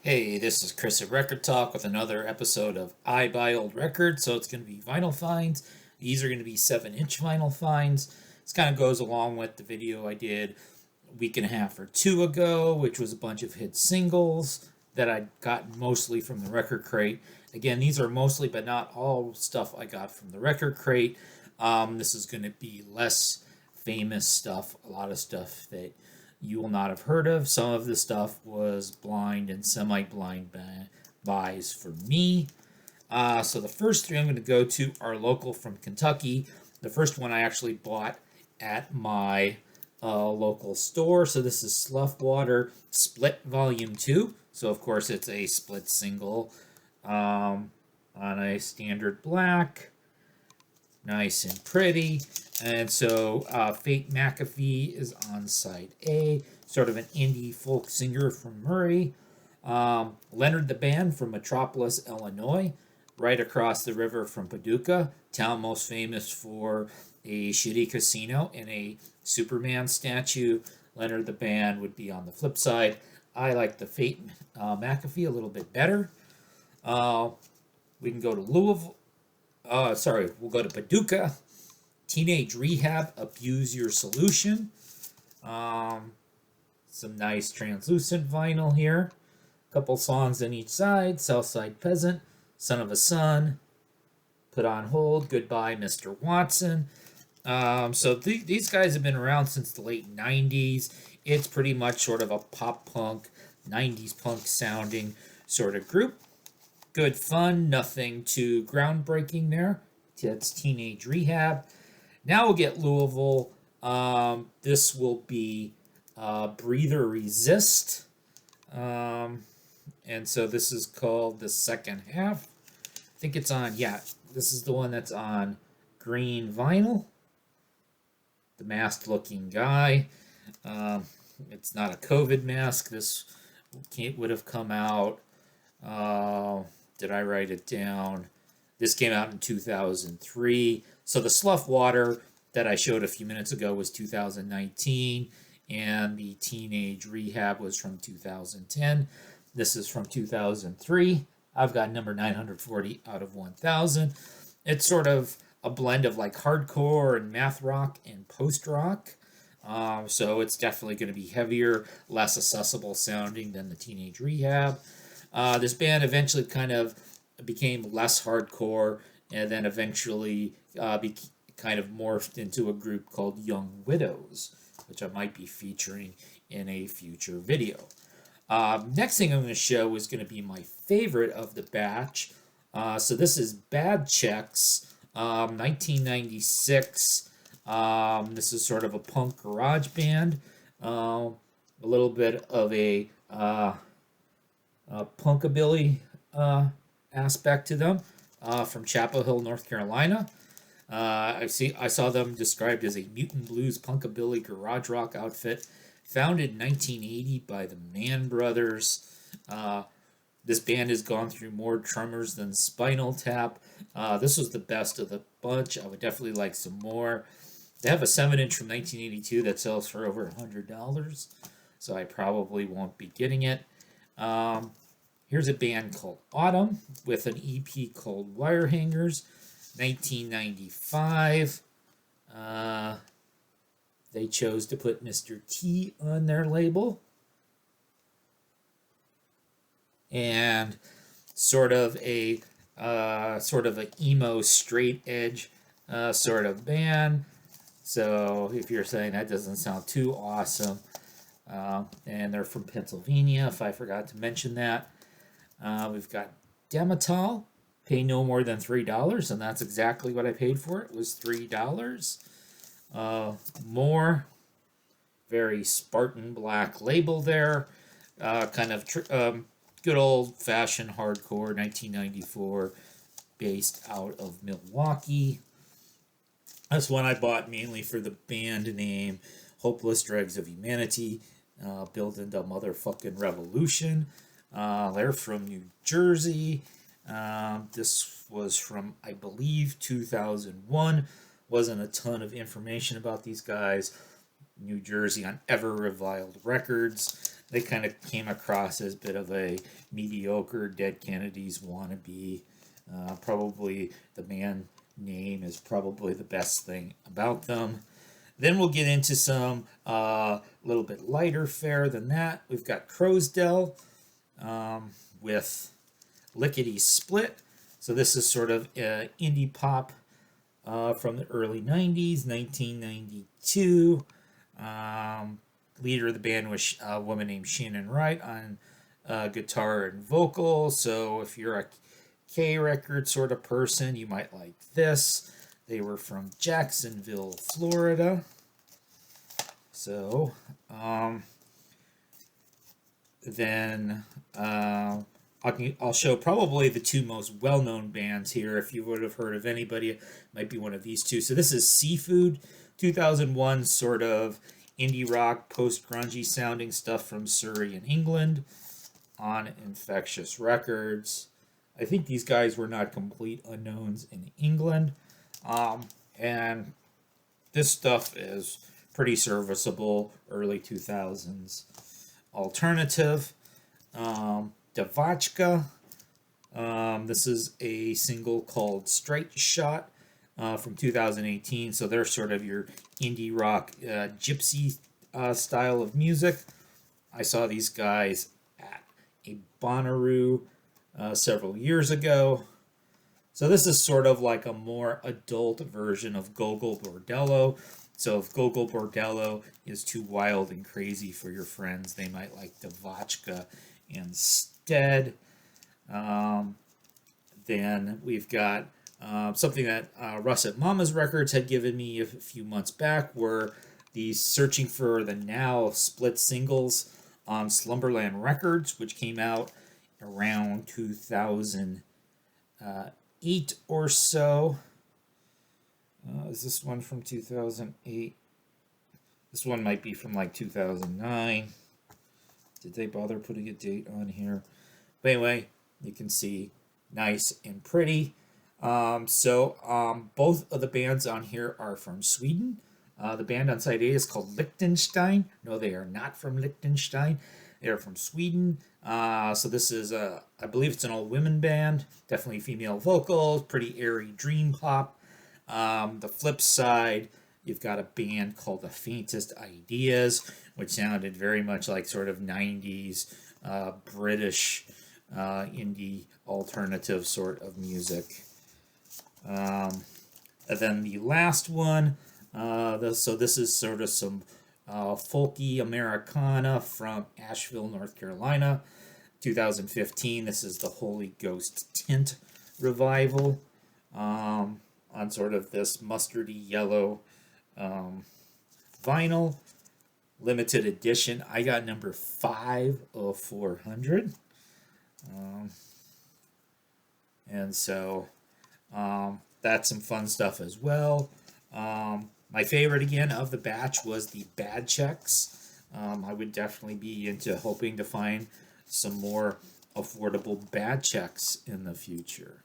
Hey, this is Chris at Rekkid Talk with another episode of I Buy Old Records. So it's going to be vinyl finds. These are going to be 7-inch vinyl finds. This kind of goes along with the video I did a week and a half or two ago, which was a bunch of hit singles that I got mostly from the record crate. Again, these are mostly, but not all, stuff I got from the record crate. This is going to be less famous stuff, a lot of stuff that you will not have heard of. Some of the stuff was blind and semi-blind buys for me. So the first three I'm going to go to are local from Kentucky. The first one I actually bought at my local store. So this is Sloughwater Split Volume 2. So of course it's a split single on a standard black. Nice and pretty. And so Fate McAfee is on side A, sort of an indie folk singer from Murray. Leonard the Band from Metropolis, Illinois, right across the river from Paducah, town most famous for a shitty casino and a Superman statue. Leonard the Band would be on the flip side. I like the Fate McAfee a little bit better. We can go to Louisville. We'll go to Paducah. Teenage Rehab, Abuse Your Solution. Some nice translucent vinyl here. A couple songs on each side. Southside Peasant, Son of a Son, Put on Hold, Goodbye, Mr. Watson. These guys have been around since the late 90s. It's pretty much sort of a pop punk, 90s punk sounding sort of group. Good fun, nothing too groundbreaking there. That's Teenage Rehab. Now we'll get Louisville. This will be Breather Resist. And so this is called the second half. I think it's on, this is the one that's on green vinyl. The masked looking guy. It's not a COVID mask. This would have come out. Did I write it down? This came out in 2003. So the Sloughwater that I showed a few minutes ago was 2019, and the Teenage Rehab was from 2010. This is from 2003. I've got number 940 out of 1,000. It's sort of a blend of like hardcore and math rock and post rock. So it's definitely going to be heavier, less accessible sounding than the Teenage Rehab. This band eventually kind of became less hardcore and then eventually kind of morphed into a group called Young Widows, which I might be featuring in a future video. Next thing I'm going to show is going to be my favorite of the batch. So this is Bad Checks, 1996. This is sort of a punk garage band. A little bit of a punkabilly aspect to them, from Chapel Hill, North Carolina. I saw them described as a mutant blues punkabilly garage rock outfit, founded in 1980 by the Mann Brothers. This band has gone through more drummers than Spinal Tap. This was the best of the bunch. I would definitely like some more. They have a 7-inch from 1982 that sells for over $100, so I probably won't be getting it. Here's a band called Autumn with an EP called Wire Hangers, 1995. They chose to put Mr. T on their label. And sort of a emo straight edge sort of band. So if you're saying that doesn't sound too awesome, and they're from Pennsylvania, if I forgot to mention that. We've got Demital, pay no more than $3, and that's exactly what I paid for it, was $3. More, very Spartan black label there, kind of good old-fashioned hardcore, 1994, based out of Milwaukee. That's one I bought mainly for the band name, Hopeless Dregs of Humanity, built into motherfucking revolution. They're from New Jersey. This was from, I believe, 2001. Wasn't a ton of information about these guys. New Jersey on Ever Reviled Records. they kind of came across as a bit of a mediocre Dead Kennedys wannabe. Probably the band name is probably the best thing about them. Then we'll get into some little bit lighter fare than that. We've got Dell with Lickety Split. So this is sort of indie pop from the early 90s, 1992. Leader of the band was a woman named Shannon Wright on guitar and vocal. So if you're a K record sort of person, you might like this. They were from Jacksonville, Florida. So then I'll show probably the two most well-known bands here. If you would have heard of anybody, it might be one of these two. So this is Seafood, 2001 sort of indie rock, post-grungy sounding stuff from Surrey in England on Infectious Records. I think these guys were not complete unknowns in England. And this stuff is pretty serviceable, early 2000s. Alternative, Vaca. This is a single called Straight Shot from 2018. So they're sort of your indie rock gypsy style of music. I saw these guys at a Bonnaroo several years ago. So this is sort of like a more adult version of Gogol Bordello. So if Gogol Bordello is too wild and crazy for your friends, they might like Vaca instead. Then we've got something that Russ at Mama's Records had given me a few months back, were these Searching for the Now split singles on Slumberland Records, which came out around 2008 or so. Is this one from 2008? This one might be from like 2009. Did they bother putting a date on here? But anyway, you can see nice and pretty. So both of the bands on here are from Sweden. The band on side A is called Lichtenstein. No, they are not from Liechtenstein. They are from Sweden. So this is, I believe it's an all-women band. Definitely female vocals, pretty airy dream pop. The flip side, you've got a band called The Faintest Ideas, which sounded very much like sort of 90s British indie alternative sort of music. And then the last one, so this is sort of some folky Americana from Asheville, North Carolina, 2015. This is the Holy Ghost Tint revival on sort of this mustardy yellow vinyl, limited edition. I got number 5 of 400. And so that's some fun stuff as well. My favorite, again, of the batch was the Bad Checks. I would definitely be into hoping to find some more affordable Bad Checks in the future.